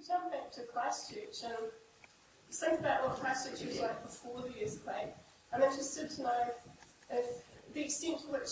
jump back to Christchurch and think about what Christchurch was like before the earthquake. I'm interested to know if the extent to which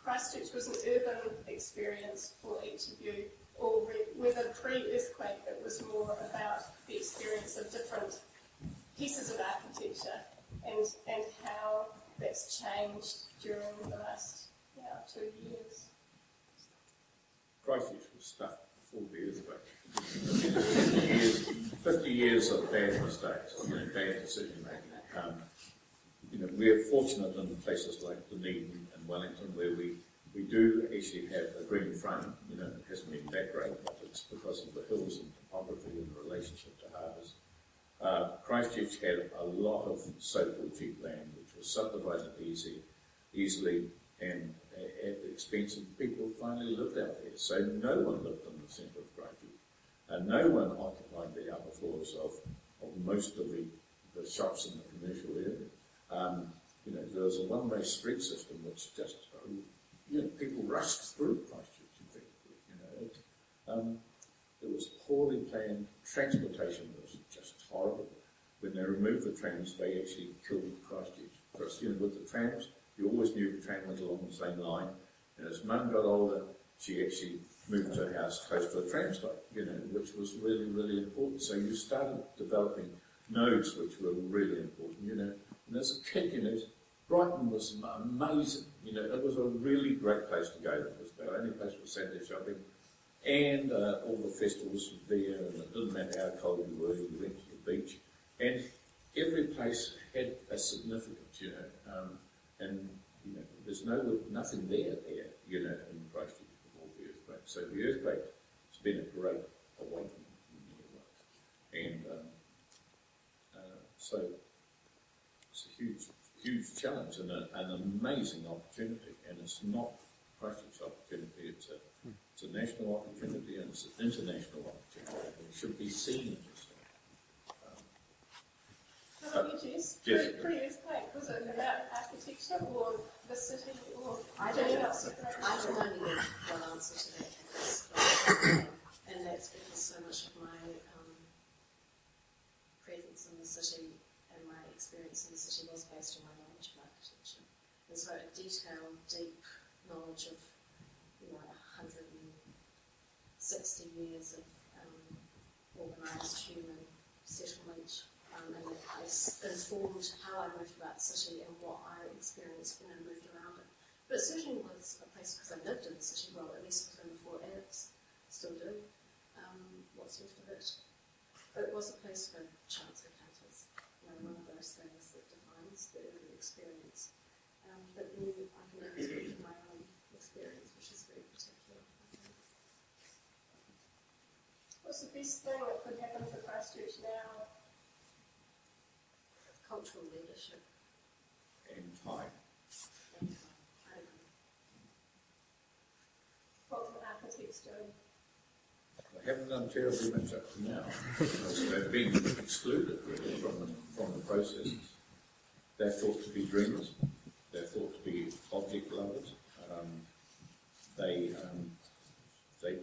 Christchurch was an urban experience for each of you, or whether pre-earthquake it was more about the experience of different pieces of architecture and how that's changed during the last 2 years. Christchurch was stuffed before the earthquake. 50 years of bad mistakes, bad decision making. We're fortunate in places like Dunedin and Wellington where we do actually have a green frame. It hasn't been that great, but it's because of the hills and topography and the relationship to harbours. Christchurch had a lot of so-called cheap land, which was subdivided easily, and at the expense of people who finally lived out there. So no one lived in the centre of Christchurch, and no one occupied the upper floors of most of the shops in the commercial area. There was a one-way street system which just, people rushed through Christchurch, effectively. It was poorly planned. Transportation was just horrible. When they removed the trams, they actually killed Christchurch. Because, with the trams, you always knew the tram went along the same line. And as Mum got older, she actually moved to a house close to a tram stop, which was really, really important. So you started developing nodes which were really important, And as a kid, Brighton was amazing. It was a really great place to go. It was the only place for Saturday shopping. And all the festivals were there, and it didn't matter how cold you were, you went to the beach. And every place had a significance, there's nothing there, in Christchurch before the earthquake. So the earthquake has been a great awakening in many ways. And so it's a huge challenge and an amazing opportunity. And it's not Christchurch opportunity, it's a national opportunity and it's an international opportunity. It should be seen as such. How about you, Jess? Pre-earthquake, was it about architecture or the city or I can only give one answer to that, and that's because so much of my presence in the city and my experience in the city was based on my knowledge of architecture. And so a detailed, deep knowledge of 160 years of organised human settlement and that place informed how I moved about the city and what I experienced when I moved around it. But it certainly was a place, because I lived in the city, well, at least within the 4 Alps, still do, what's left of it. But it was a place for chance encounters, one of those things that defines the early experience. But then I can only speak to my own experience, which is very particular, I think. What's the best thing that could happen for Christchurch now? Cultural leadership. And time. I agree. What can architects do? They haven't done terribly much up to now. Because they've been excluded really from the processes. They're thought to be dreamers. They're thought to be object lovers. They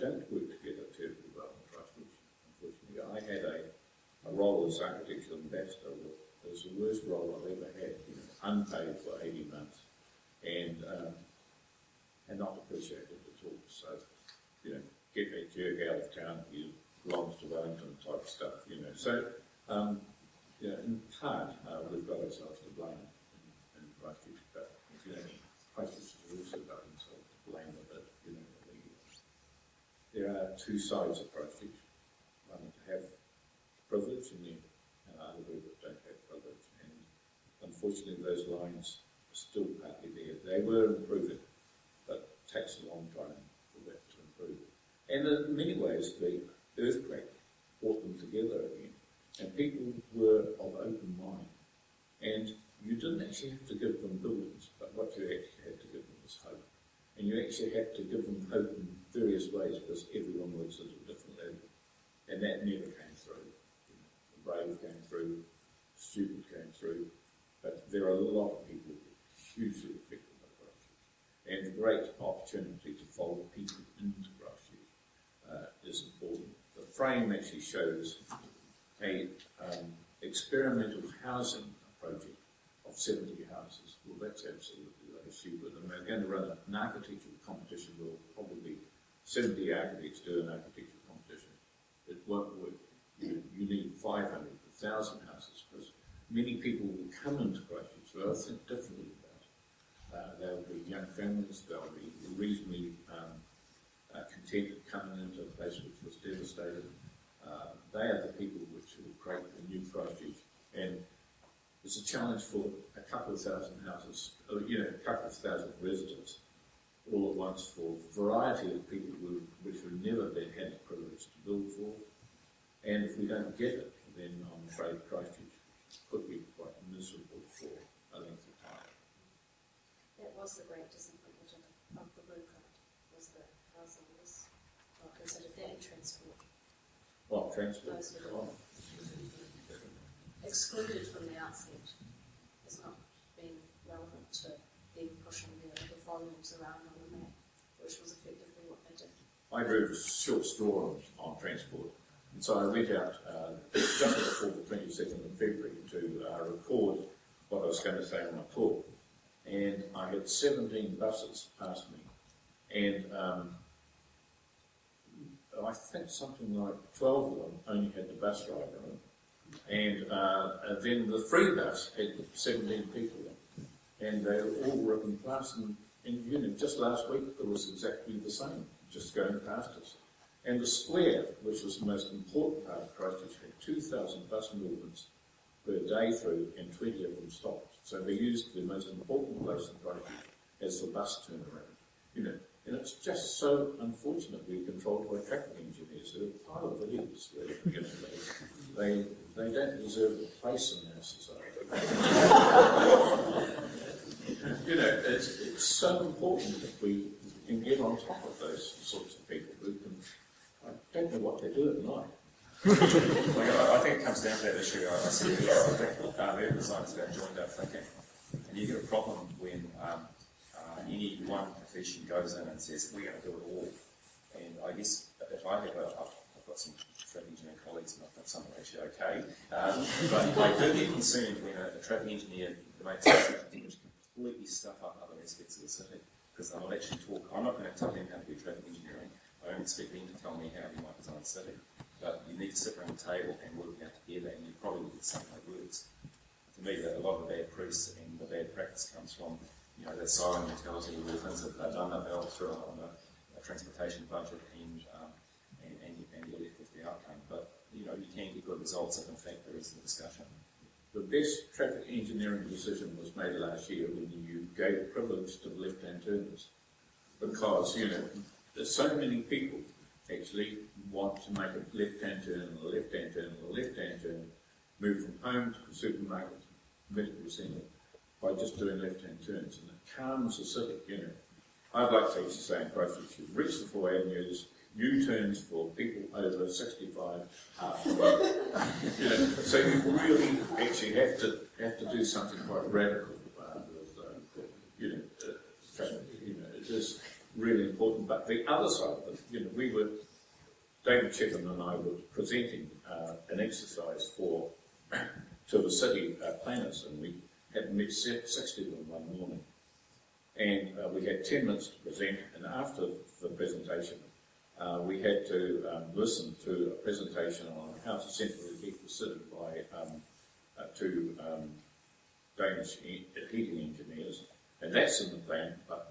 don't work together terribly well in Christchurch, unfortunately. I had a role as architectural ambassador. It was the worst role I've ever had, unpaid for 18 months, and not appreciated at all. So, get that jerk out of town, he belongs to Wellington type stuff, So, in part, we've got ourselves to blame in Christchurch, but, Christchurch has also got himself to blame a bit, There are two sides of Christchurch. One to have privilege and other people that don't have privilege. And unfortunately those lines are still partly there. They were improving, but it takes a long time for that to improve. And in many ways the earthquake brought them together again. And people were of open mind. And you didn't actually have to give them buildings, but what you actually had to give them was hope. And you actually had to give them hope in various ways because everyone works at a different level. And that never came through. The brave came through, the student came through, but there are a lot of people hugely affected by Christchurch. And the great opportunity to follow people into Christchurch is important. The frame actually shows a experimental housing project of 70 houses. Well, that's absolutely like a stupid. And we're going to run an architectural competition. Will probably 70 architects do an architectural competition. It won't work. You need 500, 1,000 houses, because many people will come into Christchurch. They'll think differently about it. They'll be young families. They'll be reasonably contented coming into a place which was devastated. They are the people which will create the new Christchurch. And it's a challenge for a couple of thousand houses, a couple of thousand residents, all at once, for a variety of people which have never had the privilege to build for. And if we don't get it, then I'm afraid Christchurch could be quite miserable for a length of time. That was the great disappointment of the blueprint, was that housing was not considered that, and transport. Well, transport. Excluded from the outset has not been relevant to them pushing the volumes around on the map, which was effectively what they did. I drew a short straw on transport, and so I went out just before the 22nd of February to record what I was going to say on my talk, and I had 17 buses pass me, and I think something like 12 of them only had the bus driver in. And then the free bus had 17 people in, and they were all ripping past. And just last week it was exactly the same, just going past us. And the square, which was the most important part of Christchurch, had 2,000 bus movements per day through, and 20 of them stopped. So they used the most important place in Christchurch as the bus turnaround. And it's just so unfortunate we're controlled by traffic engineers who are part of the leaders. They don't deserve a place in our society. It's so important that we can get on top of those sorts of people who can. I don't know what they do at night. I think it comes down to that issue I said earlier. I think urban design is about joined up thinking. And you get a problem when any one profession goes in and says, we're going to do it all. And I guess if I have I've got some traffic engineering colleagues, and I think some are actually okay, but I do get concerned when a traffic engineer makes a decision which completely stuff up other aspects of the city, because they'll actually talk. I'm not going to tell them how to do traffic engineering. I don't expect them to tell me how you might design a city. But you need to sit around the table and work out together, and you probably will get something that works. To me, a lot of the bad press and the bad practice comes from that silent mentality where things are done up through on a transportation budget and you're left with the outcome. But you can get good results if in fact there is the discussion. The best traffic engineering decision was made last year when you gave privilege to the left-hand turners, because there's so many people actually want to make a left-hand turn and a left-hand turn and a left-hand turn, move from home to the supermarket, medical centre, by just doing left-hand turns, and it calms the city. I'd like to actually say in Christchurch, you've reached the 4 avenues, U-turns for people over 65 so you really actually have to do something quite radical with traffic. It is really important. But the other side of it, David Chipman and I were presenting an exercise to the city planners, and we had met 60 of them one morning. And we had 10 minutes to present, and after the presentation, we had to listen to a presentation on how to centrally heat the city by two Danish heating engineers. And that's in the plan, but,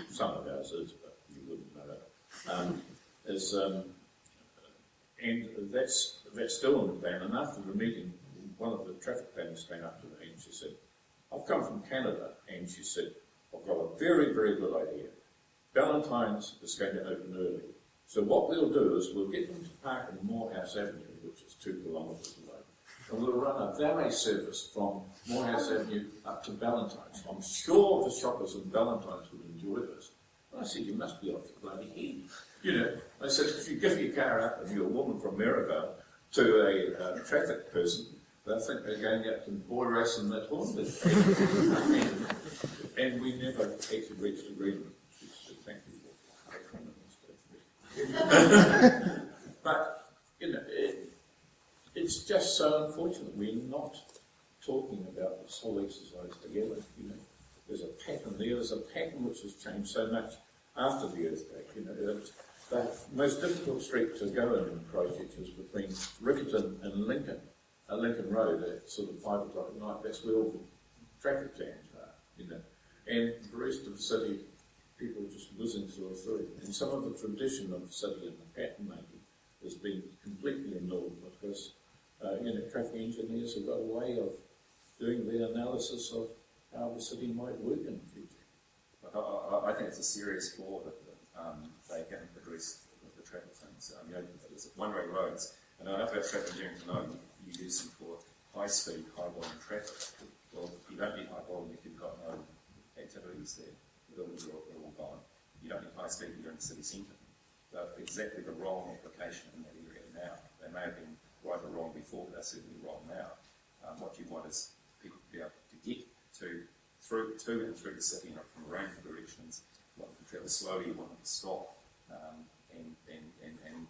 some of ours is, but you wouldn't know that. And that's still in the plan. And after the meeting, one of the traffic planners came up to me and she said, I've come from Canada, and she said, I've got a very, very good idea. Valentine's is going to open early. So what we'll do is we'll get them to park in Morehouse Avenue, which is 2 kilometres away, and we'll run a valet service from Morehouse Avenue up to Valentine's. I'm sure the shoppers in Valentine's would enjoy this. And I said, you must be off your bloody head. I said, if you give your car up and you're a woman from Merivale to a traffic person, they'll think they're going out to boy racing that Hornby. And we never actually reached agreement. Thank you for but it's just so unfortunate we're not talking about this whole exercise together. There's a pattern there. There's a pattern which has changed so much after the earthquake. The most difficult street to go in Christchurch is between Riccarton and Lincoln Road at sort of 5 o'clock at night. That's where all the traffic jams are. And the rest of the city, people just whizzing through. And some of the tradition of the city and the pattern making has been completely ignored because, traffic engineers have got a way of doing their analysis of how the city might work in the future. I think it's a serious flaw that they haven't addressed with the traffic things. There's one-way roads, and enough about traffic engineering to know you use them for high-speed, high-volume traffic. Well, you don't need high volume if you've got no activities there. The buildings are all gone. You don't need high speed if you're in the city centre. They're exactly the wrong application in that area now. They may have been right or wrong before, but they're certainly wrong now. What you want is people to be able to get through and through the city and from a range of directions. You want them to travel slowly, you want them to stop and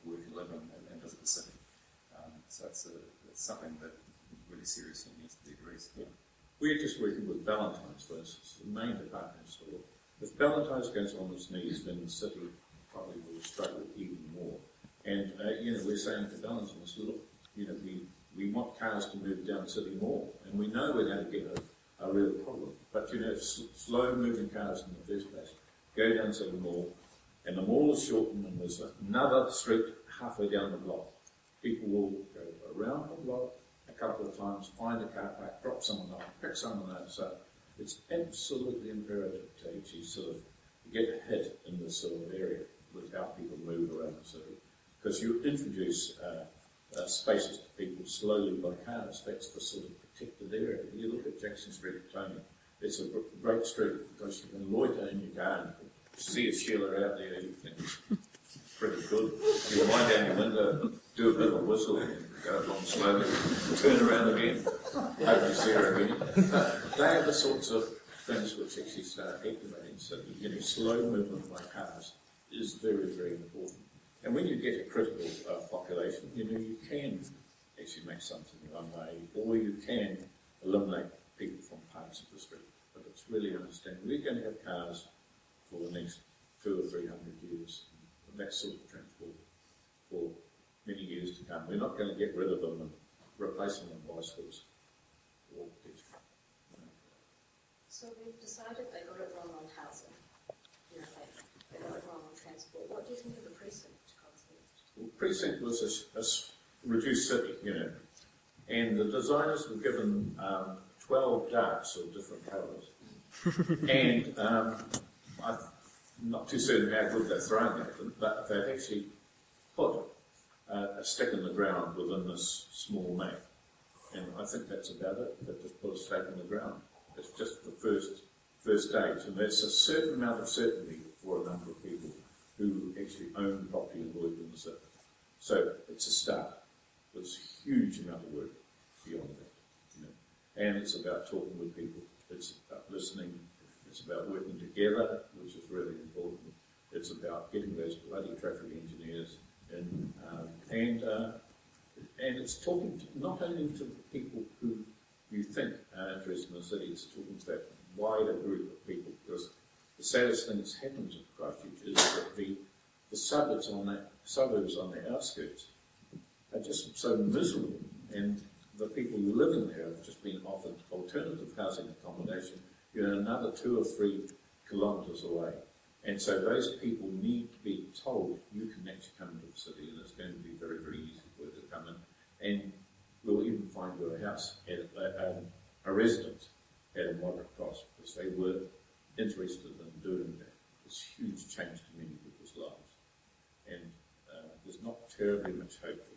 work and live and visit the city. So it's something that really seriously needs to be addressed. Yeah. We're just working with Ballantyne's, for instance, the main department store. If Ballantyne's goes on its knees, then the city probably will struggle even more. And, we're saying to Ballantyne's, look, we want cars to move down the city more, and we know we're going to get a real problem. But, slow-moving cars in the first place go down City Mall, and the mall is shortened, and there's another street halfway down the block. People will go around the block a couple of times, find a car park, drop someone off, pick someone up. So it's absolutely imperative to actually sort of get ahead in this sort of area with how people move around the city. Because you introduce spaces to people slowly by cars, that's the sort of protected area. You look at Jackson Street at Tony, it's a great street because you can loiter in your car and see a Sheila out there, you think it's pretty good. You wind down your window, do a bit of a whistle, and go along slowly, turn around again, hope you see her again. They are the sorts of things which actually start activating. So, slow movement by cars is very, very important. And when you get a critical population, you can actually make something one way, or you can eliminate people from parts of the street. But it's really understanding we're going to have cars for the next 200 or 300 years. That sort of transport for many years to come. We're not going to get rid of them and replace them with bicycles or petrol. So we've decided they got it wrong on housing. They got it wrong on transport. What do you think of the precinct concept? Well, precinct was a reduced city, and the designers were given 12 darts of different colours. And I'm not too certain how good they're throwing at them, but they've actually put a stick in the ground within this small map. And I think that's about it. They've just put a stake in the ground. It's just the first stage. And there's a certain amount of certainty for a number of people who actually own property and work in the city. So it's a start. There's a huge amount of work beyond that. And it's about talking with people. It's about listening. It's about working together, which is really important. It's about getting those bloody traffic engineers in, and it's talking not only to the people who you think are interested in the city, it's talking to that wider group of people, because the saddest thing that's happened in Christchurch is that the suburbs on the outskirts are just so miserable, and the people living there have just been offered alternative housing accommodation, another 2 or 3 kilometres away. And so those people need to be told, you can actually come into the city, and it's going to be very, very easy for you to come in. And we'll even find you a house, a residence at a moderate cost, because they were interested in doing that. It's a huge change to many people's lives. And there's not terribly much hope for